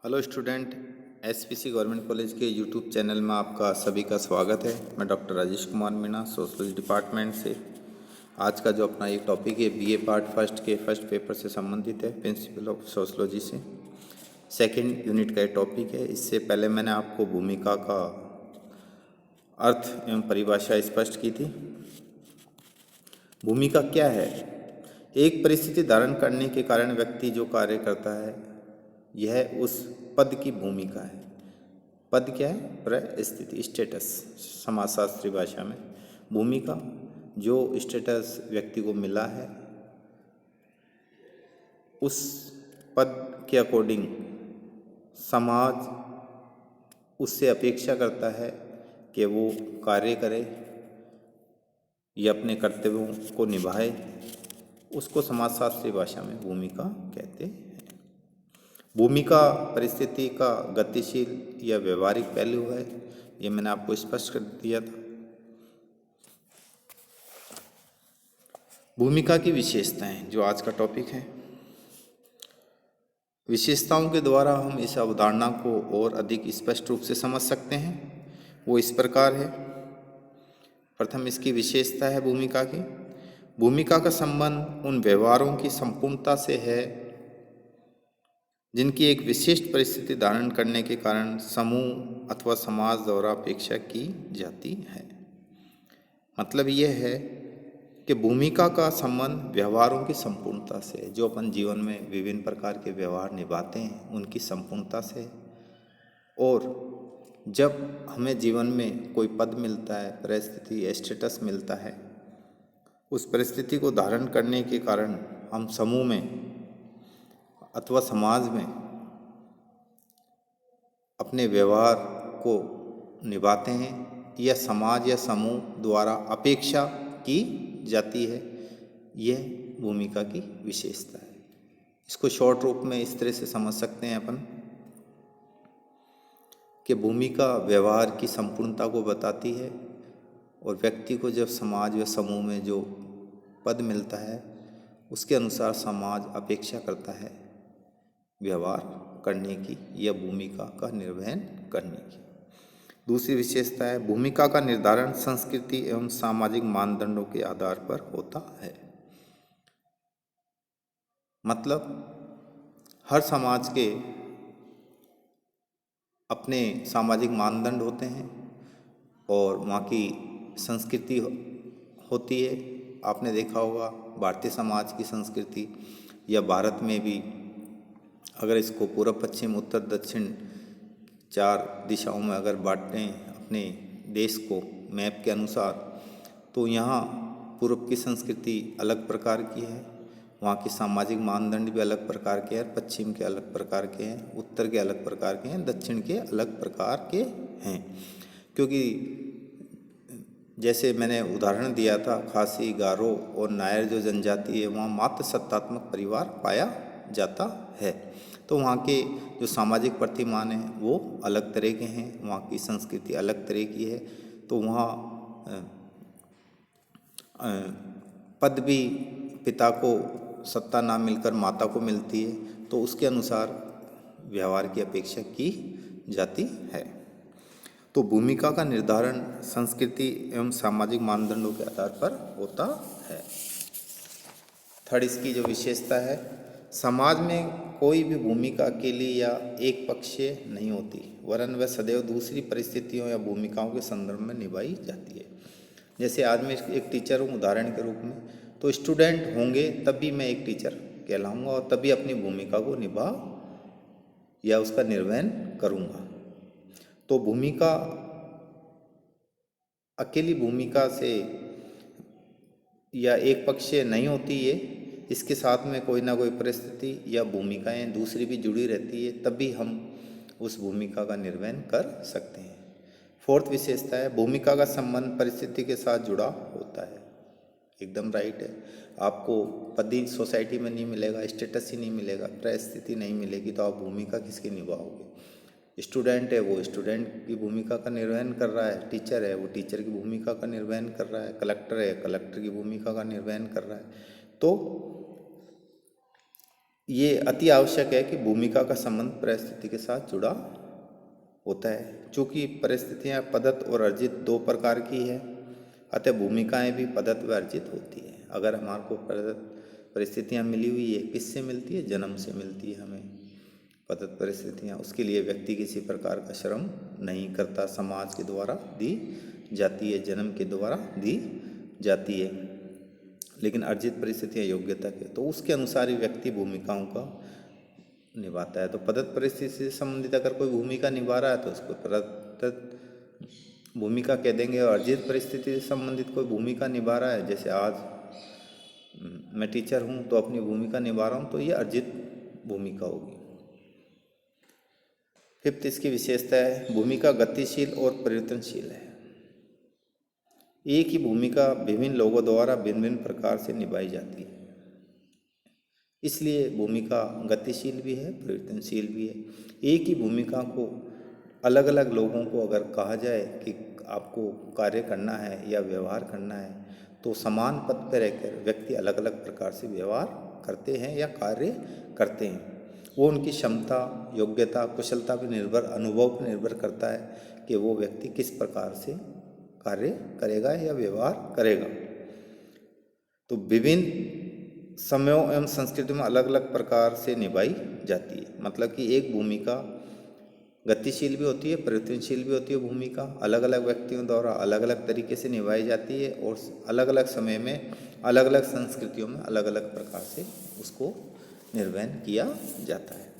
Hello student, SPC government college के YouTube channel में आपका सभी का स्वागत है। मैं doctor Rajesh Kumar Meena, sociology department से। आज का जो अपना ये टॉपिक है बीए पार्ट फर्स्ट के फर्स्ट पेपर से संबंधित है, प्रिंसिपल ऑफ सोशलॉजी से। सेकंड यूनिट का ये टॉपिक है। इससे पहले मैंने आपको भूमिका का अर्थ एवं परिभाषा स्पष्ट की थी। भूमिका क्या है? एक परिस्थिति धारण करने के कारण व्यक्ति जो कार्य करता है, यह उस पद की भूमिका है। पद क्या है? परिस्थिति, स्टेटस, समाजशास्त्री भाषा में। भूमिका जो स्टेटस व्यक्ति को मिला है, उस पद के अकॉर्डिंग समाज उससे अपेक्षा करता है कि वो कार्य करे या अपने कर्तव्यों को निभाए। उसको समाजशास्त्री भाषा में भूमिका कहते हैं। भूमिका परिस्थिति का गतिशील या व्यवहारिक पहलू है, ये मैंने आपको स्पष्ट कर दिया था। भूमिका की विशेषताएं जो आज का टॉपिक है। विशेषताओं के द्वारा हम इस अवधारणा को और अधिक स्पष्ट रूप से समझ सकते हैं। वो इस प्रकार है। प्रथम इसकी विशेषता है भूमिका की। भूमिका का संबंध उन व्यवहारों की संपूर्णता से है जिनकी एक विशिष्ट परिस्थिति धारण करने के कारण समूह अथवा समाज द्वारा अपेक्षा की जाती है। मतलब यह है कि भूमिका का संबंध व्यवहारों की संपूर्णता से, जो अपन जीवन में विभिन्न प्रकार के व्यवहार निभाते हैं उनकी संपूर्णता से। और जब हमें जीवन में कोई पद मिलता है, परिस्थिति या स्टेटस मिलता है, उस परिस्थिति को धारण करने के कारण हम समूह में अथवा समाज में अपने व्यवहार को निभाते हैं या समाज या समूह द्वारा अपेक्षा की जाती है। यह भूमिका की विशेषता है। इसको शॉर्ट रूप में इस तरह से समझ सकते हैं अपन कि भूमिका व्यवहार की संपूर्णता को बताती है और व्यक्ति को जब समाज व समूह में जो पद मिलता है उसके अनुसार समाज अपेक्षा करता है व्यवहार करने की या भूमिका का निर्वहन करने की। दूसरी विशेषता है भूमिका का निर्धारण संस्कृति एवं सामाजिक मानदंडों के आधार पर होता है। मतलब हर समाज के अपने सामाजिक मानदंड होते हैं और वहाँ की संस्कृति होती है। आपने देखा होगा भारतीय समाज की संस्कृति या भारत में भी अगर इसको पूर्व पश्चिम उत्तर दक्षिण 4 दिशाओं में अगर बांटें अपने देश को मैप के अनुसार, तो यहाँ पूर्व की संस्कृति अलग प्रकार की है, वहाँ के सामाजिक मानदंड भी अलग प्रकार के हैं, पश्चिम के अलग प्रकार के हैं, उत्तर के अलग प्रकार के हैं, दक्षिण के अलग प्रकार के हैं। क्योंकि जैसे मैंने उदाहरण दिया था, खासी, गारो और नायर जो जनजाति है वहाँ मात्र सत्तात्मक परिवार पाया जाता है। तो वहाँ के जो सामाजिक प्रतिमान हैं वो अलग तरह के हैं, वहाँ की संस्कृति अलग तरह की है। तो वहाँ पद भी पिता को सत्ता ना मिलकर माता को मिलती है, तो उसके अनुसार व्यवहार की अपेक्षा की जाती है। तो भूमिका का निर्धारण संस्कृति एवं सामाजिक मानदंडों के आधार पर होता है। थर्ड इसकी जो विशेषता है, समाज में कोई भी भूमिका अकेली या एक पक्षीय नहीं होती, वरन वह सदैव दूसरी परिस्थितियों या भूमिकाओं के संदर्भ में निभाई जाती है। जैसे आज मैं एक टीचर हूँ उदाहरण के रूप में, तो स्टूडेंट होंगे तभी मैं एक टीचर कहलाऊँगा और तभी अपनी भूमिका को निभा या उसका निर्वहन करूँगा। तो भूमिका अकेली भूमिका से या एक पक्षीय नहीं होती है, इसके साथ में कोई ना कोई परिस्थिति या भूमिकाएं दूसरी भी जुड़ी रहती है, तभी हम उस भूमिका का निर्वहन कर सकते हैं। फोर्थ विशेषता है भूमिका का संबंध परिस्थिति के साथ जुड़ा होता है। एकदम राइट है। आपको पद ही सोसाइटी में नहीं मिलेगा, स्टेटस ही नहीं मिलेगा, परिस्थिति नहीं मिलेगी, तो आप भूमिका किसकी निभाओगे? स्टूडेंट है वो स्टूडेंट की भूमिका का निर्वहन कर रहा है, टीचर है वो टीचर की भूमिका का निर्वहन कर रहा है, कलेक्टर है कलेक्टर की भूमिका का निर्वहन कर रहा है। तो ये अति आवश्यक है कि भूमिका का संबंध परिस्थिति के साथ जुड़ा होता है। चूँकि परिस्थितियाँ पदत्व और अर्जित दो प्रकार की है, अतः भूमिकाएं भी पदत्व व अर्जित होती है। अगर हमारे को परिस्थितियाँ मिली हुई है, किससे मिलती है? जन्म से मिलती है हमें पदत्व परिस्थितियाँ। उसके लिए व्यक्ति किसी प्रकार का श्रम नहीं करता, समाज के द्वारा दी जाती है, जन्म के द्वारा दी जाती है। लेकिन अर्जित परिस्थितियाँ योग्यता के, तो उसके अनुसार ही व्यक्ति भूमिकाओं का निभाता है। तो पदत्व परिस्थिति से संबंधित अगर कोई भूमिका निभा रहा है तो उसको पदत्व भूमिका कह देंगे। और अर्जित परिस्थिति से संबंधित कोई भूमिका निभा रहा है, जैसे आज मैं टीचर हूँ तो अपनी भूमिका निभा रहा हूँ, तो ये अर्जित भूमिका होगी। फिफ्थ इसकी विशेषता है, भूमिका गतिशील और परिवर्तनशील है। एक ही भूमिका विभिन्न लोगों द्वारा भिन्न भिन्न प्रकार से निभाई जाती है, इसलिए भूमिका गतिशील भी है, परिवर्तनशील भी है। एक ही भूमिका को अलग अलग लोगों को अगर कहा जाए कि आपको कार्य करना है या व्यवहार करना है, तो समान पद पर रहकर व्यक्ति अलग अलग प्रकार से व्यवहार करते हैं या कार्य करते हैं। वो उनकी क्षमता, योग्यता, कुशलता पर निर्भर, अनुभव पर निर्भर करता है कि वो व्यक्ति किस प्रकार से कार्य करेगा या व्यवहार करेगा। तो विभिन्न समयों एवं संस्कृति में अलग अलग प्रकार से निभाई जाती है। मतलब कि एक भूमिका गतिशील भी होती है, परिवर्तनशील भी होती है। भूमिका अलग अलग व्यक्तियों द्वारा अलग अलग तरीके से निभाई जाती है और अलग अलग समय में अलग अलग संस्कृतियों में अलग अलग प्रकार से उसको निर्वहन किया जाता है।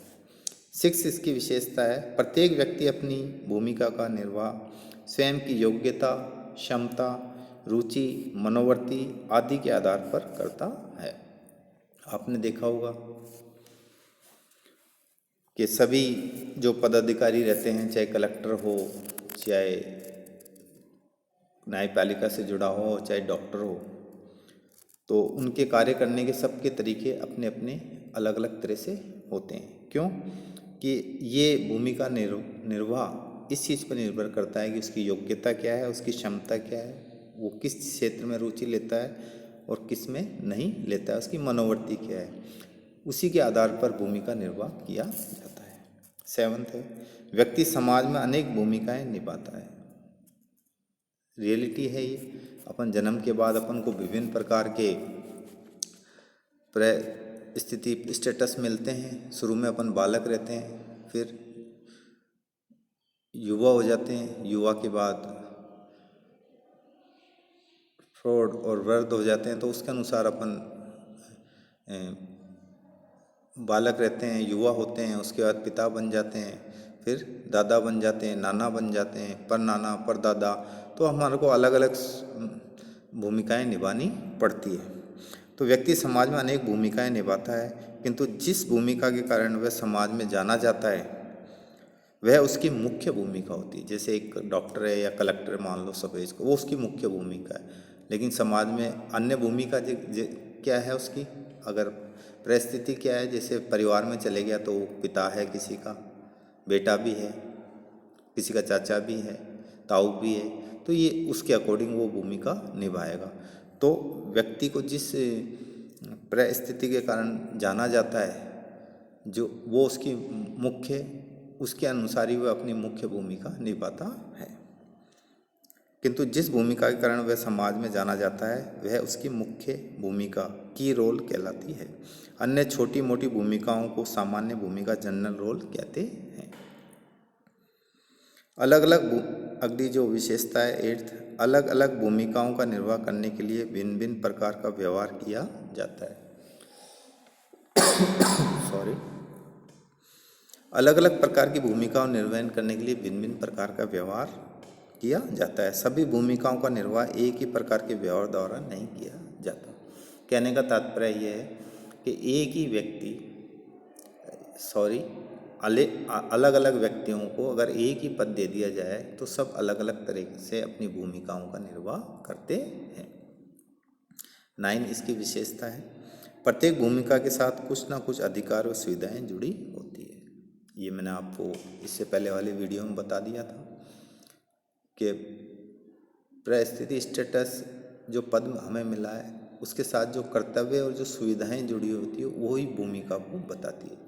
6 इसकी विशेषता है, प्रत्येक व्यक्ति अपनी भूमिका का निर्वाह स्वयं की योग्यता, क्षमता, रुचि, मनोवृत्ति आदि के आधार पर करता है। आपने देखा होगा कि सभी जो पदाधिकारी रहते हैं, चाहे कलेक्टर हो, चाहे न्यायपालिका से जुड़ा हो, चाहे डॉक्टर हो, तो उनके कार्य करने के सबके तरीके अपने अपने अलग अलग तरह से होते हैं। क्यों? कि ये भूमिका निर्वाह इस चीज़ पर निर्भर करता है कि उसकी योग्यता क्या है, उसकी क्षमता क्या है, वो किस क्षेत्र में रुचि लेता है और किस में नहीं लेता है, उसकी मनोवृत्ति क्या है, उसी के आधार पर भूमिका निर्वाह किया जाता है। 7 है, व्यक्ति समाज में अनेक भूमिकाएं निभाता है। रियलिटी है ये। अपन जन्म के बाद अपन को विभिन्न प्रकार के स्थिति स्टेटस मिलते हैं। शुरू में अपन बालक रहते हैं, फिर युवा हो जाते हैं, युवा के बाद प्रौढ़ और वृद्ध हो जाते हैं। तो उसके अनुसार अपन बालक रहते हैं, युवा होते हैं, उसके बाद पिता बन जाते हैं, फिर दादा बन जाते हैं, नाना बन जाते हैं, पर नाना, पर दादा। तो हमारे को अलग अलग भूमिकाएं निभानी पड़ती है। तो व्यक्ति समाज में अनेक भूमिकाएं निभाता है, किंतु जिस भूमिका के कारण वह समाज में जाना जाता है वह उसकी मुख्य भूमिका होती है। जैसे एक डॉक्टर है या कलेक्टर मान लो सपोज को, वो उसकी मुख्य भूमिका है। लेकिन समाज में अन्य भूमिका क्या है उसकी? अगर परिस्थिति क्या है, जैसे परिवार में चले गया तो पिता है, किसी का बेटा भी है, किसी का चाचा भी है, ताऊ भी है, तो ये उसके अकॉर्डिंग वो भूमिका निभाएगा। तो व्यक्ति को जिस परिस्थिति के कारण जाना जाता है, जो वो उसकी मुख्य, उसके अनुसार ही वह अपनी मुख्य भूमिका निभाता है। किंतु जिस भूमिका के कारण वह समाज में जाना जाता है वह उसकी मुख्य भूमिका की रोल कहलाती है। अन्य छोटी मोटी भूमिकाओं को सामान्य भूमिका, जनरल रोल कहते हैं। अलग अलग अगली जो विशेषता है 8, अलग अलग भूमिकाओं का निर्वाह करने के लिए भिन्न भिन्न प्रकार का व्यवहार किया जाता है। सॉरी, अलग अलग प्रकार की भूमिकाओं निर्वहन करने के लिए भिन्न भिन्न प्रकार का व्यवहार किया जाता है। सभी भूमिकाओं का निर्वाह एक ही प्रकार के व्यवहार द्वारा नहीं किया जाता। कहने का तात्पर्य यह है कि एक ही व्यक्ति अलग अलग व्यक्तियों को अगर एक ही पद दे दिया जाए तो सब अलग अलग तरीके से अपनी भूमिकाओं का निर्वाह करते हैं। 9 इसकी विशेषता है, प्रत्येक भूमिका के साथ कुछ ना कुछ अधिकार और सुविधाएं जुड़ी होती है। ये मैंने आपको इससे पहले वाले वीडियो में बता दिया था कि परिस्थिति स्टेटस जो पद हमें मिला है उसके साथ जो कर्तव्य और जो सुविधाएं जुड़ी होती है वही भूमिका को बताती है।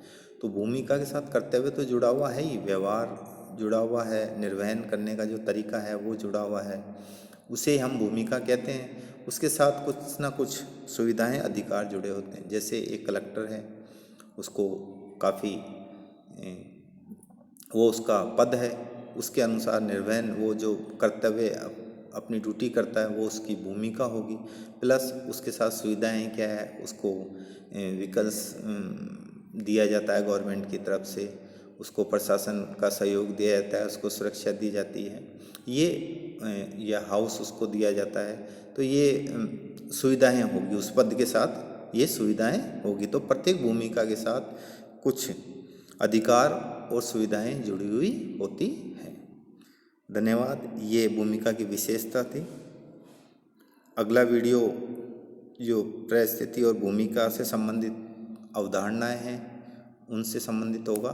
तो भूमिका के साथ कर्तव्य तो जुड़ा हुआ है ही, व्यवहार जुड़ा हुआ है, निर्वहन करने का जो तरीका है वो जुड़ा हुआ है, उसे हम भूमिका कहते हैं। उसके साथ कुछ ना कुछ सुविधाएं, अधिकार जुड़े होते हैं। जैसे एक कलेक्टर है, उसको काफ़ी वो उसका पद है, उसके अनुसार निर्वहन, वो जो कर्तव्य अपनी ड्यूटी करता है वो उसकी भूमिका होगी। प्लस उसके साथ सुविधाएं क्या है, उसको विकल्प दिया जाता है गवर्नमेंट की तरफ से, उसको प्रशासन का सहयोग दिया जाता है, उसको सुरक्षा दी जाती है, ये हाउस उसको दिया जाता है। तो ये सुविधाएं होगी उस पद के साथ, ये सुविधाएं होगी। तो प्रत्येक भूमिका के साथ कुछ अधिकार और सुविधाएं जुड़ी हुई होती हैं। धन्यवाद। ये भूमिका की विशेषता थी। अगला वीडियो जो परिस्थिति और भूमिका से संबंधित अवधारणाएं हैं उनसे संबंधित होगा।